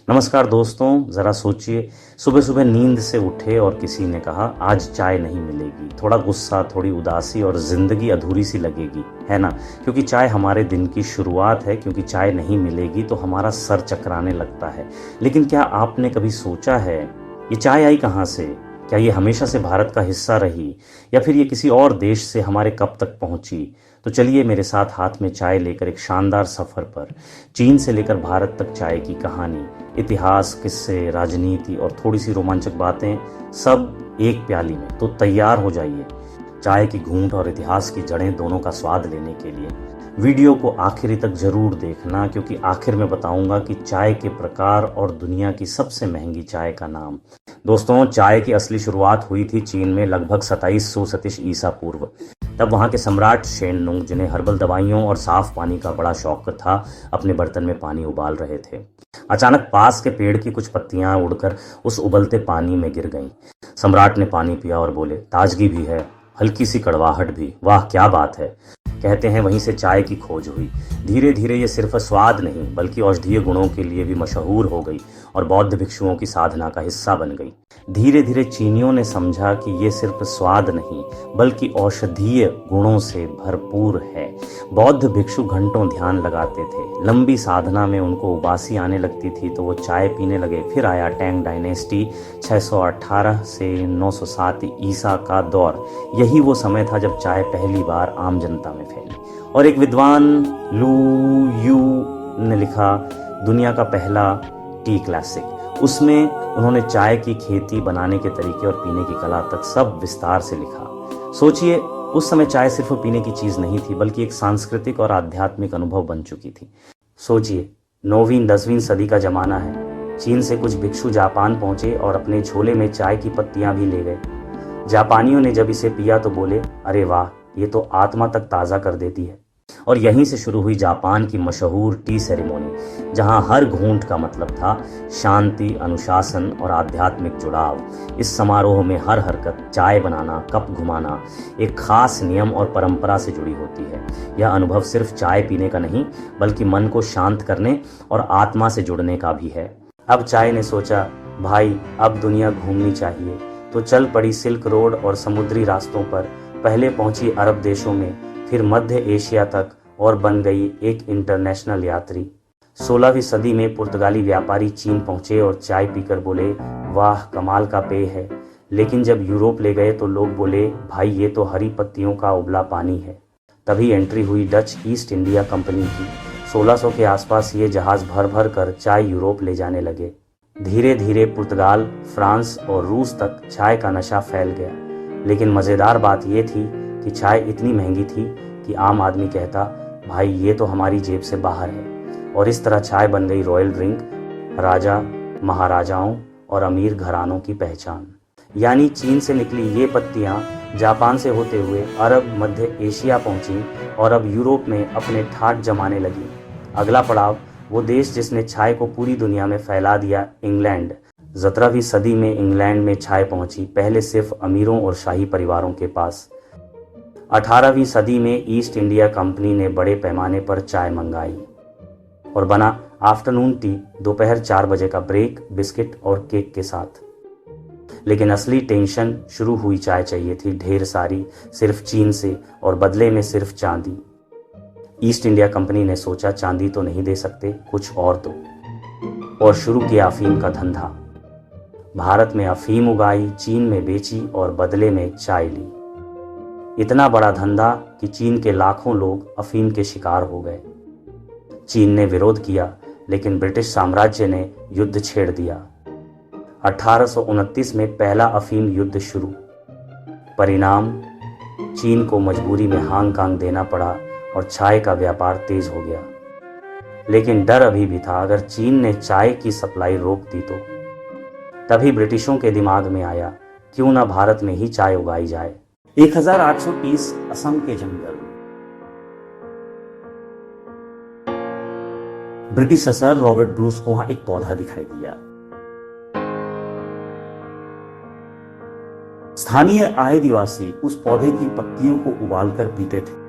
नमस्कार दोस्तों, ज़रा सोचिए, सुबह सुबह नींद से उठे और किसी ने कहा आज चाय नहीं मिलेगी। थोड़ा गुस्सा, थोड़ी उदासी और ज़िंदगी अधूरी सी लगेगी, है ना? क्योंकि चाय हमारे दिन की शुरुआत है, क्योंकि चाय नहीं मिलेगी तो हमारा सर चकराने लगता है। लेकिन क्या आपने कभी सोचा है, ये चाय आई कहाँ से? क्या ये हमेशा से भारत का हिस्सा रही या फिर ये किसी और देश से हमारे कप तक पहुंची? तो चलिए मेरे साथ हाथ में चाय लेकर एक शानदार सफ़र पर, चीन से लेकर भारत तक चाय की कहानी, इतिहास, किस्से, राजनीति और थोड़ी सी रोमांचक बातें, सब एक प्याली में। तो तैयार हो जाइए चाय की घूंट और इतिहास की जड़ें दोनों का स्वाद लेने के लिए। वीडियो को आखिरी तक जरूर देखना, क्योंकि आखिर में बताऊंगा कि चाय के प्रकार और दुनिया की सबसे महंगी चाय का नाम। दोस्तों, चाय की असली शुरुआत हुई थी चीन में लगभग 2737 ईसा पूर्व। तब वहाँ के सम्राट शेननुंग, जिन्हें हर्बल दवाइयों और साफ पानी का बड़ा शौक था, अपने बर्तन में पानी उबाल रहे थे। अचानक पास के पेड़ की कुछ पत्तियां उड़कर उस उबलते पानी में गिर गईं। सम्राट ने पानी पिया और बोले, ताजगी भी है, हल्की सी कड़वाहट भी, वाह क्या बात है। कहते हैं वहीं से चाय की खोज हुई। धीरे धीरे ये सिर्फ स्वाद नहीं बल्कि औषधीय गुणों के लिए भी मशहूर हो गई और बौद्ध भिक्षुओं की साधना का हिस्सा बन गई। धीरे धीरे चीनियों ने समझा कि ये सिर्फ स्वाद नहीं बल्कि औषधीय गुणों से भरपूर है। बौद्ध भिक्षु घंटों ध्यान लगाते थे, लंबी साधना में उनको उबासी आने लगती थी तो वो चाय पीने लगे। फिर आया टैंग डायनेस्टी, 618 से 907 ईसा का दौर। यही वो समय था जब चाय पहली बार आम जनता में फैली और एक विद्वान लू यू ने लिखा दुनिया का पहला टी क्लासिक। उसमें उन्होंने चाय की खेती, बनाने के तरीके और पीने की कला तक सब विस्तार से लिखा। सोचिए, उस समय चाय सिर्फ पीने की चीज नहीं थी बल्कि एक सांस्कृतिक और आध्यात्मिक अनुभव बन चुकी थी। सोचिए, 9वीं 10वीं सदी का जमाना है। चीन से कुछ भिक्षु जापान पहुंचे और अपने झोले में चाय की पत्तियां भी ले गए। जापानियों ने जब इसे पिया तो बोले, अरे वाह, ये तो आत्मा तक ताज़ा कर देती है। और यहीं से शुरू हुई जापान की मशहूर टी सेरेमनी, जहां हर घूंट का मतलब था शांति, अनुशासन और आध्यात्मिक जुड़ाव। इस समारोह में हर हरकत, चाय बनाना, कप घुमाना, एक खास नियम और परंपरा से जुड़ी होती है। यह अनुभव सिर्फ चाय पीने का नहीं बल्कि मन को शांत करने और आत्मा से जुड़ने का भी है। अब चाय ने सोचा, भाई अब दुनिया घूमनी चाहिए, तो चल पड़ी सिल्क रोड और समुद्री रास्तों पर। पहले पहुंची अरब देशों में, फिर मध्य एशिया तक और बन गई एक इंटरनेशनल यात्री। 16वीं सदी में पुर्तगाली व्यापारी चीन पहुंचे और चाय पीकर बोले, वाह कमाल का पेय है। लेकिन जब यूरोप ले गए तो लोग बोले, भाई ये तो हरी पत्तियों का उबला पानी है। तभी एंट्री हुई डच ईस्ट इंडिया कंपनी की। 1600 के आसपास ये जहाज भर भर कर चाय यूरोप ले जाने लगे। धीरे धीरे पुर्तगाल, फ्रांस और रूस तक चाय का नशा फैल गया। लेकिन मज़ेदार बात यह थी कि चाय इतनी महंगी थी कि आम आदमी कहता, भाई ये तो हमारी जेब से बाहर है। और इस तरह चाय बन गई रॉयल ड्रिंक, राजा, महाराजाओं और अमीर घरानों की पहचान। यानी चीन से निकली ये पत्तियां जापान से होते हुए अरब, मध्य एशिया पहुंची और अब यूरोप में अपने ठाट जमाने लगी। अगला पड़ाव वो देश जिसने चाय को पूरी दुनिया में फैला दिया, इंग्लैंड। 17वीं सदी में इंग्लैंड में चाय पहुंची, पहले सिर्फ अमीरों और शाही परिवारों के पास। 18वीं सदी में ईस्ट इंडिया कंपनी ने बड़े पैमाने पर चाय मंगाई और बना आफ्टरनून टी, दोपहर 4 बजे का ब्रेक, बिस्किट और केक के साथ। लेकिन असली टेंशन शुरू हुई। चाय चाहिए थी ढेर सारी, सिर्फ चीन से, और बदले में सिर्फ चांदी। ईस्ट इंडिया कंपनी ने सोचा, चांदी तो नहीं दे सकते, कुछ और दो, और शुरू किया अफीम का धंधा। भारत में अफीम उगाई, चीन में बेची और बदले में चाय ली। इतना बड़ा धंधा कि चीन के लाखों लोग अफीम के शिकार हो गए। चीन ने विरोध किया, लेकिन ब्रिटिश साम्राज्य ने युद्ध छेड़ दिया। 1829 में पहला अफीम युद्ध शुरू। परिणाम, चीन को मजबूरी में हांगकांग देना पड़ा और चाय का व्यापार तेज हो गया। लेकिन डर अभी भी था, अगर चीन ने चाय की सप्लाई रोक दी तो। तभी ब्रिटिशों के दिमाग में आया, क्यों ना भारत में ही चाय उगाई जाए। 1830 असम के जंगल। ब्रिटिश सर रॉबर्ट ब्रूस को वहां एक पौधा दिखाई दिया। स्थानीय आदिवासी उस पौधे की पत्तियों को उबालकर पीते थे।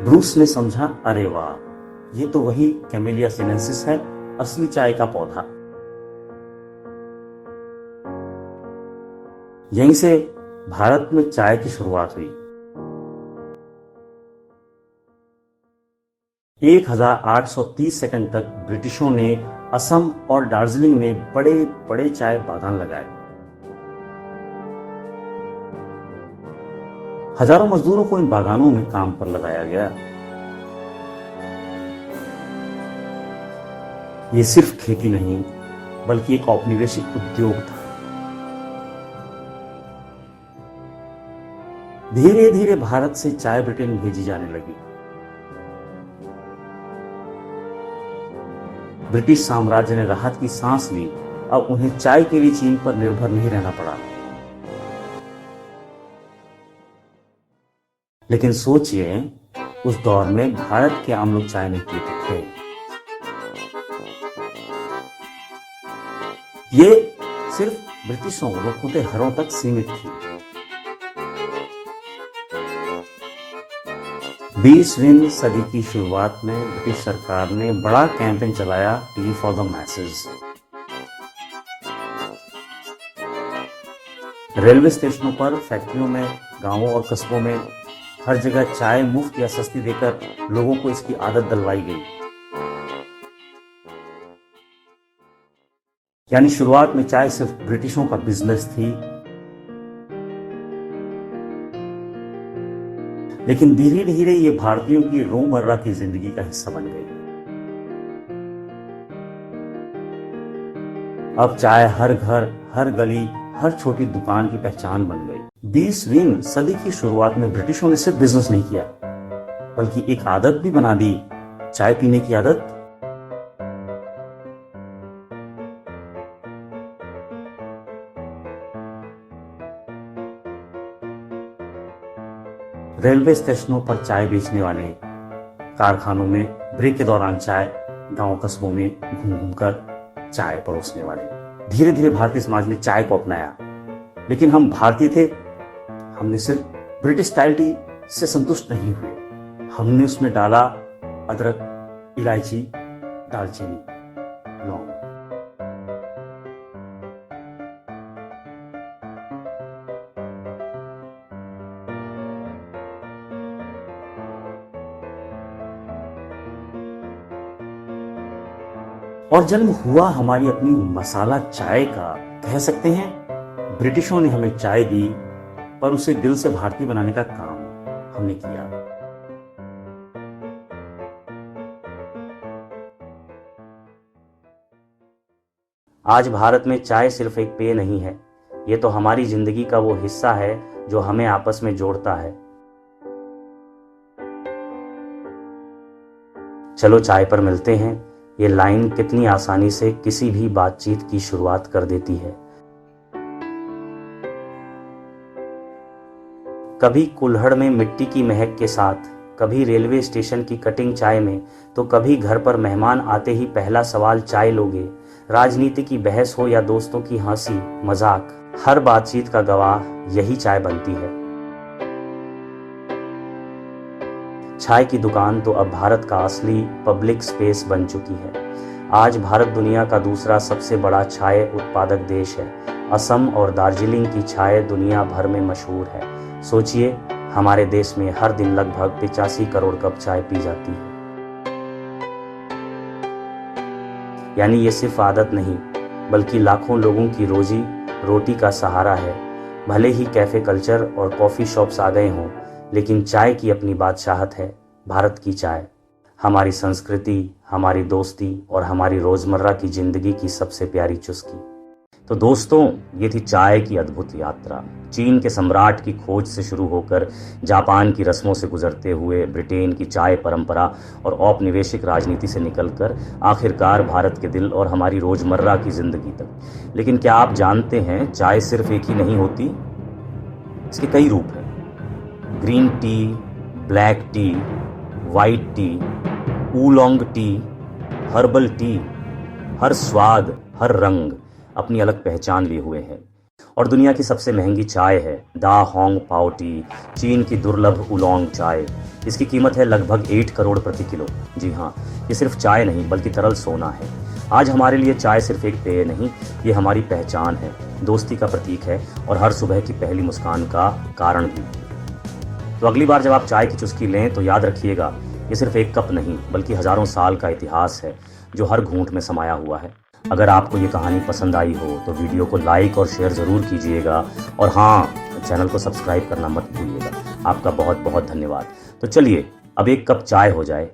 ब्रूस ने समझा, अरे वाह, ये तो वही कैमेलिया सिनेंसिस है, असली चाय का पौधा। यहीं से भारत में चाय की शुरुआत हुई। 1830 सेकंड तक ब्रिटिशों ने असम और दार्जिलिंग में बड़े बड़े चाय बागान लगाए। हजारों मजदूरों को इन बागानों में काम पर लगाया गया। ये सिर्फ खेती नहीं, बल्कि एक औपनिवेशिक उद्योग था। धीरे धीरे भारत से चाय ब्रिटेन भेजी जाने लगी। ब्रिटिश साम्राज्य ने राहत की सांस ली। अब उन्हें चाय के लिए चीन पर निर्भर नहीं रहना पड़ा। लेकिन सोचिए, उस दौर में भारत के आम लोग चाय नहीं पीते थे। ये सिर्फ ब्रिटिशों और फतेहरों तक सीमित थी। 20वीं सदी की शुरुआत में ब्रिटिश सरकार ने बड़ा कैंपेन चलाया, T for the message. Railway स्टेशनों पर, फैक्ट्रियों में, गांवों और कस्बों में हर जगह चाय मुफ्त या सस्ती देकर लोगों को इसकी आदत डलवाई गई। यानी शुरुआत में चाय सिर्फ ब्रिटिशों का बिजनेस थी, लेकिन धीरे धीरे ये भारतीयों की रोजमर्रा की जिंदगी का हिस्सा बन गई। अब चाय हर घर, हर गली, हर छोटी दुकान की पहचान बन गई। 20वीं सदी की शुरुआत में ब्रिटिशों ने सिर्फ बिजनेस नहीं किया, बल्कि एक आदत भी बना दी, चाय पीने की आदत। रेलवे स्टेशनों पर चाय बेचने वाले, कारखानों में ब्रेक के दौरान चाय, गांव कस्बों में घूम घूमकर चाय परोसने वाले। धीरे धीरे भारतीय समाज ने चाय को अपनाया। लेकिन हम भारतीय थे, हमने सिर्फ ब्रिटिश स्टाइल टी से संतुष्ट नहीं हुए। हमने उसमें डाला अदरक, इलायची, दालचीनी, लौंग। और जन्म हुआ हमारी अपनी मसाला चाय का। कह सकते हैं ब्रिटिशों ने हमें चाय दी, पर उसे दिल से भारतीय बनाने का काम हमने किया। आज भारत में चाय सिर्फ एक पेय नहीं है, ये तो हमारी जिंदगी का वो हिस्सा है जो हमें आपस में जोड़ता है। चलो चाय पर मिलते हैं। ये लाइन कितनी आसानी से किसी भी बातचीत की शुरुआत कर देती है। कभी कुल्हड़ में मिट्टी की महक के साथ, कभी रेलवे स्टेशन की कटिंग चाय में, तो कभी घर पर मेहमान आते ही पहला सवाल चाय लोगे। राजनीति की बहस हो या दोस्तों की हंसी मजाक, हर बातचीत का गवाह यही चाय बनती है। चाय की दुकान तो अब भारत का असली पब्लिक स्पेस बन चुकी है। आज भारत दुनिया का दूसरा सबसे बड़ा चाय उत्पादक देश है। असम और दार्जिलिंग की चाय दुनिया भर में मशहूर है। सोचिए, हमारे देश में हर दिन लगभग 85 करोड़ कप चाय पी जाती है। यानी ये सिर्फ आदत नहीं, बल्कि लाखों लोगों की रोजी रोटी का सहारा है। भले ही कैफे कल्चर और कॉफी शॉप्स आ गए हों, लेकिन चाय की अपनी बादशाहत है। भारत की चाय हमारी संस्कृति, हमारी दोस्ती और हमारी रोजमर्रा की जिंदगी की सबसे प्यारी चुस्की। तो दोस्तों, ये थी चाय की अद्भुत यात्रा। चीन के सम्राट की खोज से शुरू होकर जापान की रस्मों से गुजरते हुए ब्रिटेन की चाय परंपरा और औपनिवेशिक राजनीति से निकलकर आखिरकार भारत के दिल और हमारी रोजमर्रा की जिंदगी तक। लेकिन क्या आप जानते हैं, चाय सिर्फ एक ही नहीं होती, इसके कई रूप हैं। Green tea, black tea, white tea, oolong tea, herbal tea, हर स्वाद, हर रंग अपनी अलग पहचान लिए हुए हैं। और दुनिया की सबसे महंगी चाय है दा होंग पाओ टी, चीन की दुर्लभ उलोंग चाय। इसकी कीमत है लगभग 8 करोड़ प्रति किलो। जी हाँ, ये सिर्फ चाय नहीं बल्कि तरल सोना है। आज हमारे लिए चाय सिर्फ एक पेय नहीं, ये हमारी पहचान है, दोस्ती का प्रतीक है और हर सुबह की पहली मुस्कान का कारण भी। तो अगली बार जब आप चाय की चुस्की लें तो याद रखिएगा, ये सिर्फ एक कप नहीं बल्कि हजारों साल का इतिहास है जो हर घूंट में समाया हुआ है। अगर आपको ये कहानी पसंद आई हो तो वीडियो को लाइक और शेयर ज़रूर कीजिएगा और हाँ, चैनल को सब्सक्राइब करना मत भूलिएगा। आपका बहुत बहुत धन्यवाद। तो चलिए अब एक कप चाय हो जाए।